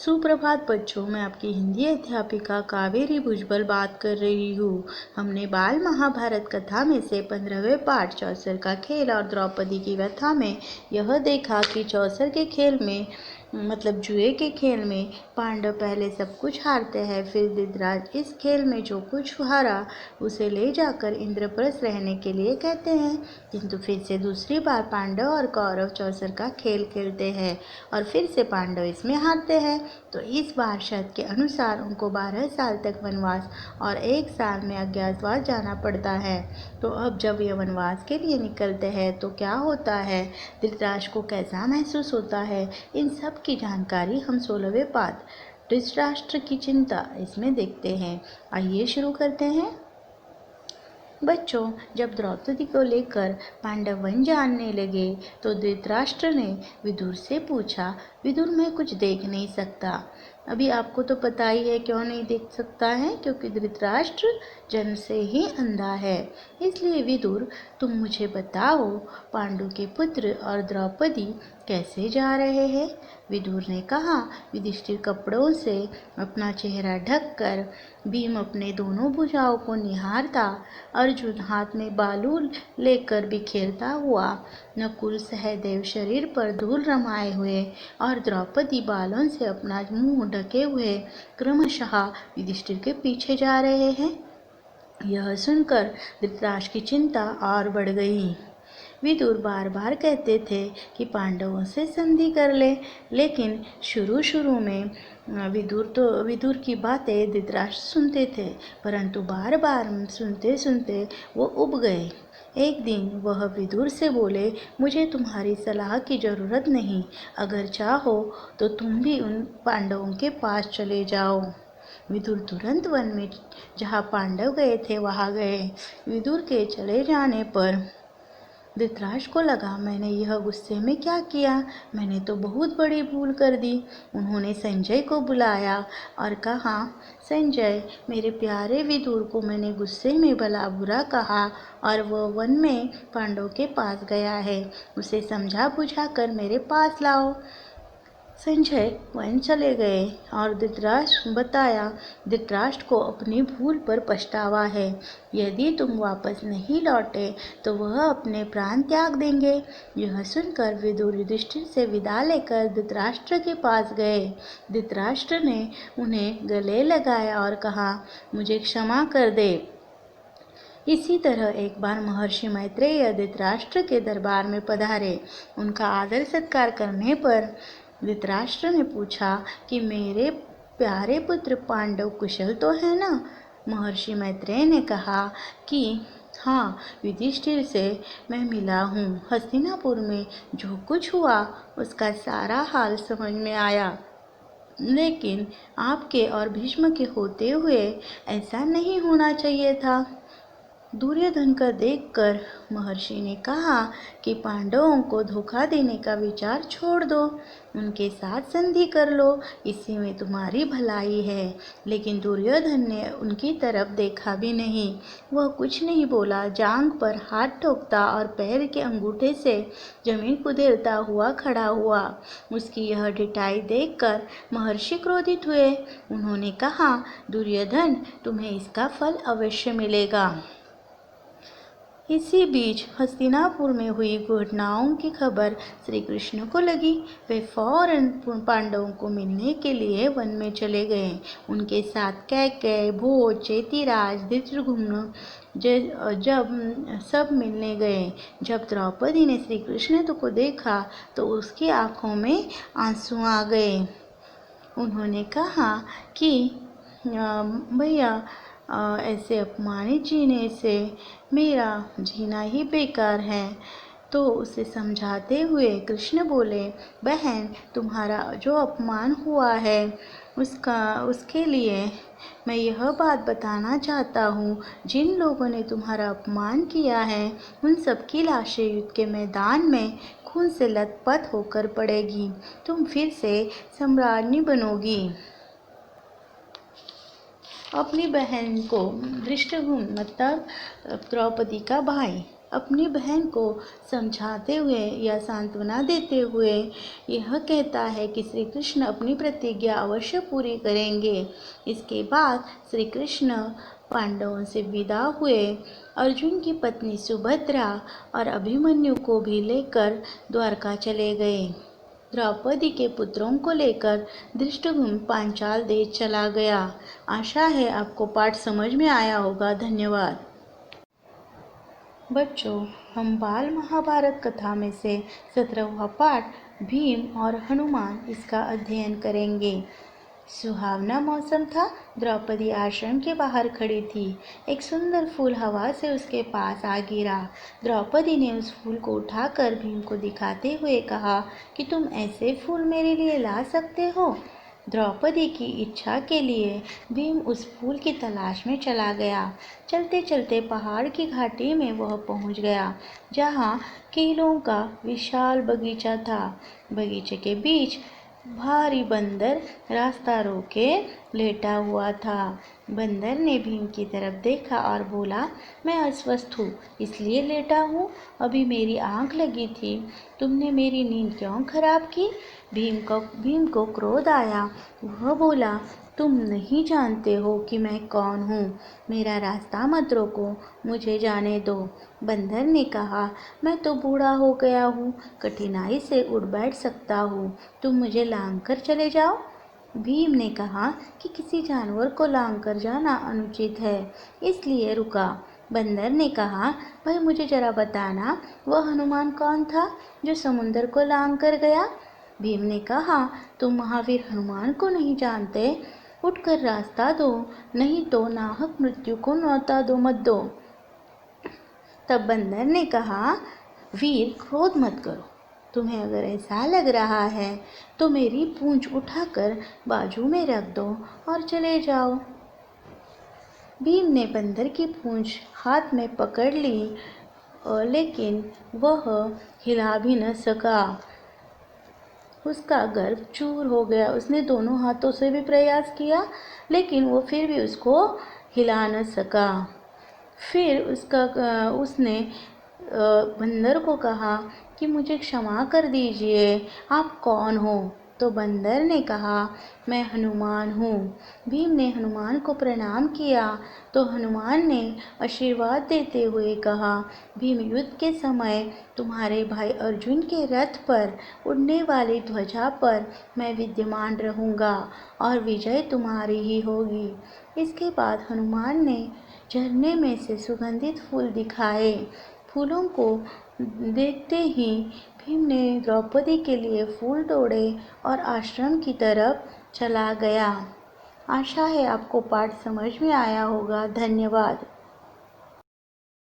सुप्रभात बच्चों, मैं आपकी हिंदी अध्यापिका कावेरी भुजबल बात कर रही हूँ। हमने बाल महाभारत कथा में से 15वें पाठ चौसर का खेल और द्रौपदी की व्यथा में यह देखा कि चौसर के खेल में मतलब जुए के खेल में पांडव पहले सब कुछ हारते हैं, फिर धृतराज इस खेल में जो कुछ हारा उसे ले जाकर इंद्रप्रस्थ रहने के लिए कहते हैं। किंतु फिर से दूसरी बार पांडव और कौरव चौसर का खेल खेलते हैं और फिर से पांडव इसमें हारते हैं। तो इस बार शर्त के अनुसार उनको 12 साल तक वनवास और 1 साल में अज्ञातवास जाना पड़ता है। तो अब जब ये वनवास के लिए निकलते हैं तो क्या होता है, धृतराष्ट्र को कैसा महसूस होता है, इन सब की जानकारी हम 16वें पाठ धृतराष्ट्र की चिंता इसमें देखते हैं। आइए शुरू करते हैं। बच्चों, जब द्रौपदी को लेकर पांडव वन जाने लगे तो धृतराष्ट्र ने विदुर से पूछा, विदुर मैं कुछ देख नहीं सकता। अभी आपको तो पता ही है क्यों नहीं देख सकता है, क्योंकि धृतराष्ट्र जन्म से ही अंधा है। इसलिए विदुर तुम मुझे बताओ, पांडु के पुत्र और द्रौपदी कैसे जा रहे हैं। विदुर ने कहा, युधिष्ठिर कपड़ों से अपना चेहरा ढककर, भीम अपने दोनों भुजाओं को निहारता, अर्जुन हाथ में बालू लेकर बिखेरता हुआ, नकुल सहदेव शरीर पर धूल रमाए हुए और द्रौपदी बालों से अपना मुंह ढके हुए क्रमशः युधिष्ठिर के पीछे जा रहे हैं। यह सुनकर धृतराष्ट्र की चिंता और बढ़ गई। विदुर बार बार कहते थे कि पांडवों से संधि कर ले, लेकिन शुरू में विदुर की बातें धृतराष्ट्र सुनते थे, परंतु बार बार सुनते सुनते वो उब गए। एक दिन वह विदुर से बोले, मुझे तुम्हारी सलाह की जरूरत नहीं, अगर चाहो तो तुम भी उन पांडवों के पास चले जाओ। विदुर तुरंत वन में जहाँ पांडव गए थे वहाँ गए। विदुर के चले जाने पर धृतराष्ट्र को लगा, मैंने यह गुस्से में क्या किया, मैंने तो बहुत बड़ी भूल कर दी। उन्होंने संजय को बुलाया और कहा, संजय, मेरे प्यारे विदुर को मैंने गुस्से में भला बुरा कहा और वह वन में पांडव के पास गया है, उसे समझा बुझा कर मेरे पास लाओ। संजय वन चले गए और धृतराष्ट्र को अपनी भूल पर पछतावा है। यदि तुम वापस नहीं लौटे तो वह अपने प्राण त्याग देंगे। यह सुनकर विदुर युधिष्ठिर से विदा लेकर धृतराष्ट्र के पास गए। धृतराष्ट्र ने उन्हें गले लगाया और कहा, मुझे क्षमा कर दे। इसी तरह एक बार महर्षि मैत्रेय धृतराष्ट्र के दरबार में पधारे। उनका आदर सत्कार करने पर धृतराष्ट्र ने पूछा कि मेरे प्यारे पुत्र पांडव कुशल तो है ना। महर्षि मैत्रेय ने कहा कि हाँ, युधिष्ठिर से मैं मिला हूँ। हस्तिनापुर में जो कुछ हुआ उसका सारा हाल समझ में आया, लेकिन आपके और भीष्म के होते हुए ऐसा नहीं होना चाहिए था। दुर्योधन का देखकर महर्षि ने कहा कि पांडवों को धोखा देने का विचार छोड़ दो, उनके साथ संधि कर लो, इसी में तुम्हारी भलाई है। लेकिन दुर्योधन ने उनकी तरफ देखा भी नहीं। वह कुछ नहीं बोला, जांघ पर हाथ ठोकता और पैर के अंगूठे से जमीन कुदेरता हुआ खड़ा हुआ। उसकी यह ढिठाई देखकर महर्षि क्रोधित हुए। उन्होंने कहा, दुर्योधन, तुम्हें इसका फल अवश्य मिलेगा। इसी बीच हस्तिनापुर में हुई घटनाओं की खबर श्री कृष्ण को लगी। वे फौरन पांडवों को मिलने के लिए वन में चले गए। उनके साथ कैकेयी, भोज, चेतीराज, धृतराष्ट्र जब सब मिलने गए। जब द्रौपदी ने श्री कृष्ण को देखा तो उसकी आंखों में आंसू आ गए। उन्होंने कहा कि भैया, ऐसे अपमानित जीने से मेरा जीना ही बेकार है। तो उसे समझाते हुए कृष्ण बोले, बहन, तुम्हारा जो अपमान हुआ है उसके लिए मैं यह बात बताना चाहता हूँ। जिन लोगों ने तुम्हारा अपमान किया है उन सबकी लाशें युद्ध के मैदान में खून से लथपथ होकर पड़ेगी। तुम फिर से सम्राज्ञी बनोगी। अपनी बहन को धृष्टद्युम्न मतलब द्रौपदी का भाई अपनी बहन को समझाते हुए या सांत्वना देते हुए यह कहता है कि श्री कृष्ण अपनी प्रतिज्ञा अवश्य पूरी करेंगे। इसके बाद श्री कृष्ण पांडवों से विदा हुए। अर्जुन की पत्नी सुभद्रा और अभिमन्यु को भी लेकर द्वारका चले गए। द्रौपदी के पुत्रों को लेकर धृष्टद्युम्न पांचाल देश चला गया। आशा है आपको पाठ समझ में आया होगा। धन्यवाद। बच्चों, हम बाल महाभारत कथा में से 17वां पाठ भीम और हनुमान इसका अध्ययन करेंगे। सुहावना मौसम था। द्रौपदी आश्रम के बाहर खड़ी थी। एक सुंदर फूल हवा से उसके पास आ गिरा। द्रौपदी ने उस फूल को उठाकर भीम को दिखाते हुए कहा कि तुम ऐसे फूल मेरे लिए ला सकते हो। द्रौपदी की इच्छा के लिए भीम उस फूल की तलाश में चला गया। चलते चलते पहाड़ की घाटी में वह पहुंच गया, जहां केलों का विशाल बगीचा था। बगीचे के बीच भारी बंदर रास्ता रोके लेटा हुआ था। बंदर ने भीम की तरफ देखा और बोला, मैं अस्वस्थ हूँ, इसलिए लेटा हूँ। अभी मेरी आंख लगी थी। तुमने मेरी नींद क्यों खराब की? भीम को क्रोध आया। वह बोला, तुम नहीं जानते हो कि मैं कौन हूँ। मेरा रास्ता मत रोको, मुझे जाने दो। बंदर ने कहा, मैं तो बूढ़ा हो गया हूँ, कठिनाई से उठ बैठ सकता हूँ। तुम मुझे लांघ कर चले जाओ। भीम ने कहा कि किसी जानवर को लांघ कर जाना अनुचित है, इसलिए रुका। बंदर ने कहा, भाई मुझे जरा बताना, वह हनुमान कौन था जो समुद्र को लांघ कर गया? भीम ने कहा, तुम महावीर हनुमान को नहीं जानते? उठकर रास्ता दो, नहीं तो नाहक मृत्यु को न्योता दो मत दो। तब बंदर ने कहा, वीर क्रोध मत करो। तुम्हें अगर ऐसा लग रहा है तो मेरी पूंछ उठाकर बाजू में रख दो और चले जाओ। भीम ने बंदर की पूंछ हाथ में पकड़ ली, लेकिन वह हिला भी न सका। उसका गर्व चूर हो गया। उसने दोनों हाथों से भी प्रयास किया, लेकिन वो फिर भी उसको हिला न सका। फिर उसने बंदर को कहा कि मुझे क्षमा कर दीजिए, आप कौन हो? तो बंदर ने कहा, मैं हनुमान हूँ। भीम ने हनुमान को प्रणाम किया तो हनुमान ने आशीर्वाद देते हुए कहा, भीम, युद्ध के समय तुम्हारे भाई अर्जुन के रथ पर उड़ने वाली ध्वजा पर मैं विद्यमान रहूँगा और विजय तुम्हारी ही होगी। इसके बाद हनुमान ने झरने में से सुगंधित फूल दिखाए। फूलों को देखते ही भीम ने द्रौपदी के लिए फूल तोड़े और आश्रम की तरफ चला गया। आशा है आपको पाठ समझ में आया होगा। धन्यवाद।